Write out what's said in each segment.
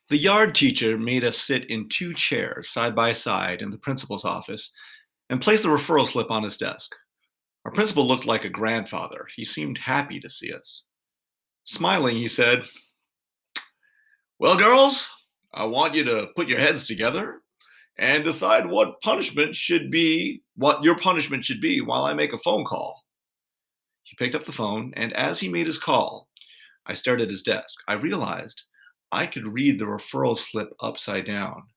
The yard teacher made us sit in two chairs side by side in the principal's office and placed the referral slip on his desk. Our principal looked like a grandfather. He seemed happy to see us. Smiling, he said, "Well, girls, I want you to put your heads together and decide what your punishment should be while I make a phone call." He picked up the phone, and as he made his call, I stared at his desk. I realized I could read the referral slip upside down.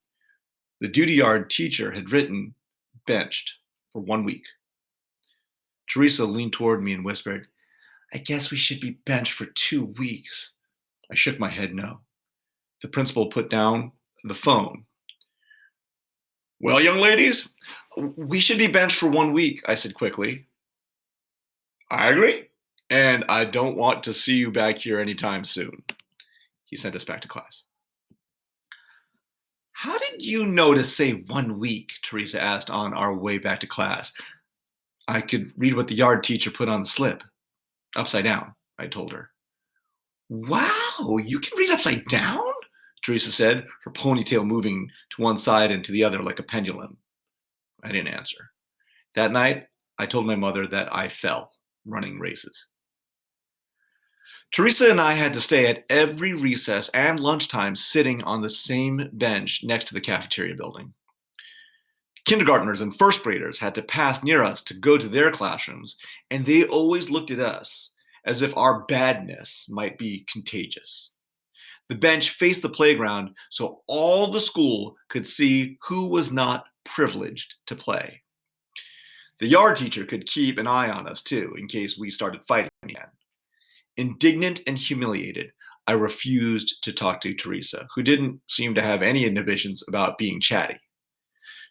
The duty yard teacher had written, "benched for 1 week." Teresa leaned toward me and whispered, "I guess we should be benched for 2 weeks." I shook my head no. The principal put down the phone. "Well, young ladies, we should be benched for 1 week," I said quickly. "I agree. And I don't want to see you back here anytime soon." He sent us back to class. "How did you know to say 1 week?" Teresa asked on our way back to class. "I could read what the yard teacher put on the slip. Upside down," I told her. "Wow, you can read upside down?" Teresa said, her ponytail moving to one side and to the other like a pendulum. I didn't answer. That night, I told my mother that I fell running races. Teresa and I had to stay at every recess and lunchtime sitting on the same bench next to the cafeteria building. Kindergartners and first graders had to pass near us to go to their classrooms, and they always looked at us as if our badness might be contagious. The bench faced the playground so all the school could see who was not privileged to play. The yard teacher could keep an eye on us too, in case we started fighting again. Indignant and humiliated, I refused to talk to Teresa, who didn't seem to have any inhibitions about being chatty.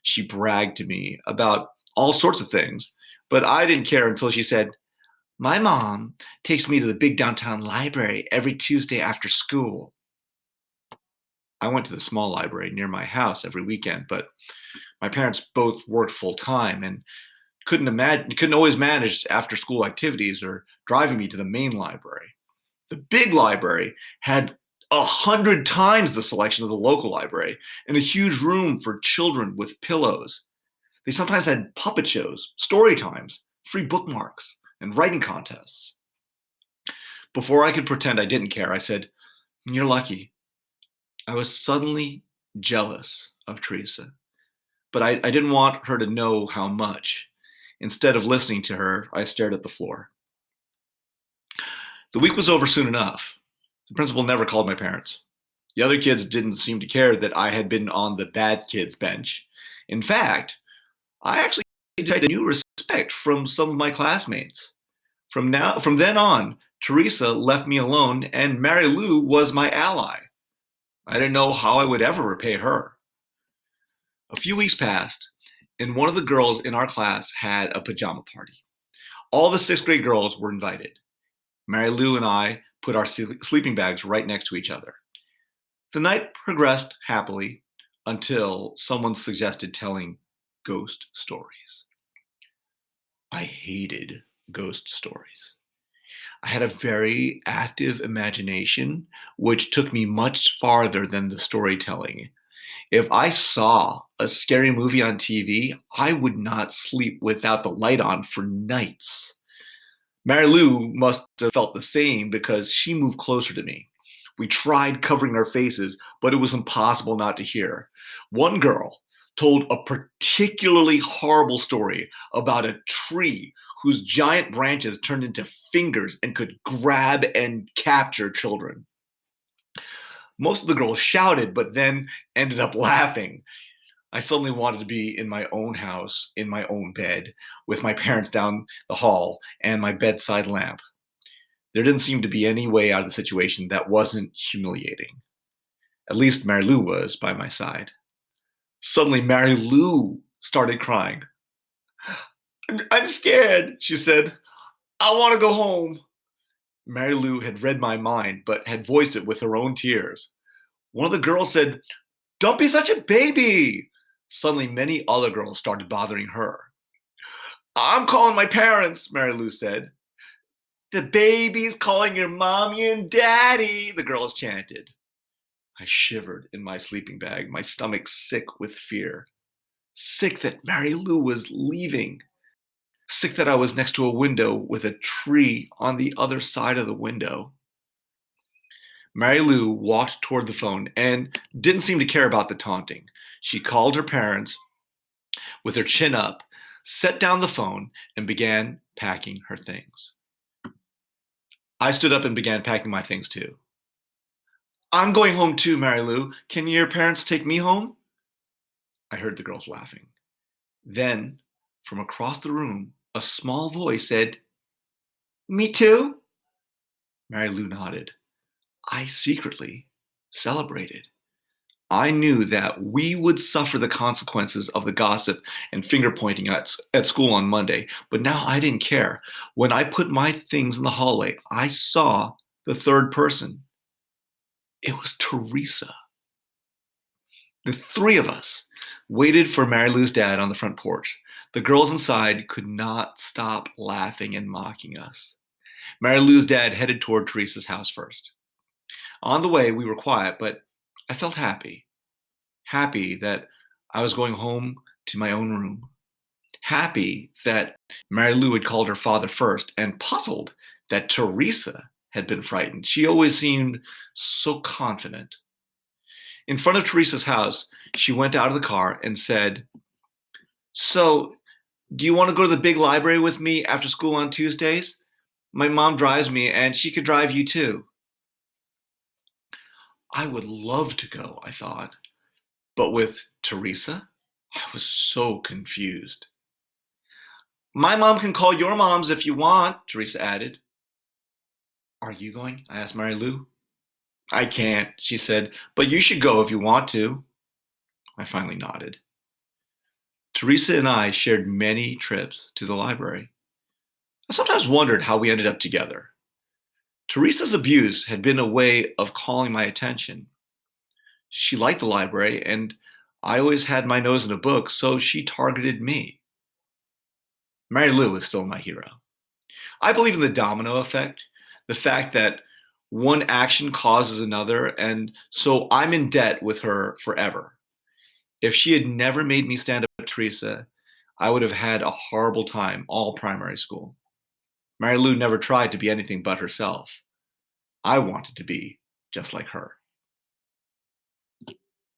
She bragged to me about all sorts of things, but I didn't care until she said, "My mom takes me to the big downtown library every Tuesday after school." I went to the small library near my house every weekend, but my parents both worked full time and couldn't always manage after school activities or driving me to the main library. The big library had 100 times the selection of the local library and a huge room for children with pillows. They sometimes had puppet shows, story times, free bookmarks, and writing contests. Before I could pretend I didn't care, I said, "You're lucky." I was suddenly jealous of Teresa, but I didn't want her to know how much. Instead of listening to her, I stared at the floor. The week was over soon enough. The principal never called my parents. The other kids didn't seem to care that I had been on the bad kids bench. In fact, I actually had a new respect from some of my classmates. From then on, Teresa left me alone, and Mary Lou was my ally. I didn't know how I would ever repay her. A few weeks passed, and one of the girls in our class had a pajama party. All the sixth grade girls were invited. Mary Lou and I put our sleeping bags right next to each other. The night progressed happily until someone suggested telling ghost stories. I hated ghost stories. I had a very active imagination, which took me much farther than the storytelling. If I saw a scary movie on TV, I would not sleep without the light on for nights. Mary Lou must have felt the same because she moved closer to me. We tried covering our faces, but it was impossible not to hear. One girl told a particularly horrible story about a tree whose giant branches turned into fingers and could grab and capture children. Most of the girls shouted, but then ended up laughing. I suddenly wanted to be in my own house, in my own bed, with my parents down the hall and my bedside lamp. There didn't seem to be any way out of the situation that wasn't humiliating. At least Mary Lou was by my side. Suddenly, Mary Lou started crying. "I'm scared," she said. "I want to go home." Mary Lou had read my mind, but had voiced it with her own tears. One of the girls said, "Don't be such a baby." Suddenly, many other girls started bothering her. "I'm calling my parents," Mary Lou said. "The baby's calling your mommy and daddy," the girls chanted. I shivered in my sleeping bag, my stomach sick with fear. Sick that Mary Lou was leaving. Sick that I was next to a window with a tree on the other side of the window. Mary Lou walked toward the phone and didn't seem to care about the taunting. She called her parents with her chin up, set down the phone, and began packing her things. I stood up and began packing my things too. I'm going home too, Mary Lou. Can your parents take me home? I heard the girls laughing. Then, from across the room, a small voice said, Me too? Mary Lou nodded. I secretly celebrated. I knew that we would suffer the consequences of the gossip and finger pointing at school on Monday, but now I didn't care. When I put my things in the hallway, I saw the third person. It was Teresa. The three of us waited for Mary Lou's dad on the front porch. The girls inside could not stop laughing and mocking us. Mary Lou's dad headed toward Teresa's house first. On the way, we were quiet, but I felt happy. Happy that I was going home to my own room. Happy that Mary Lou had called her father first, and puzzled that Teresa had been frightened. She always seemed so confident. In front of Teresa's house, she went out of the car and said, So, do you want to go to the big library with me after school on Tuesdays? My mom drives me, and she could drive you too. I would love to go, I thought. But with Teresa, I was so confused. My mom can call your moms if you want, Teresa added. Are you going? I asked Mary Lou. I can't, she said, but you should go if you want to. I finally nodded. Teresa and I shared many trips to the library. I sometimes wondered how we ended up together. Teresa's abuse had been a way of calling my attention. She liked the library, and I always had my nose in a book, so she targeted me. Mary Lou is still my hero. I believe in the domino effect, the fact that one action causes another, and so I'm in debt with her forever. If she had never made me stand up to Teresa, I would have had a horrible time all primary school. Mary Lou never tried to be anything but herself. I wanted to be just like her.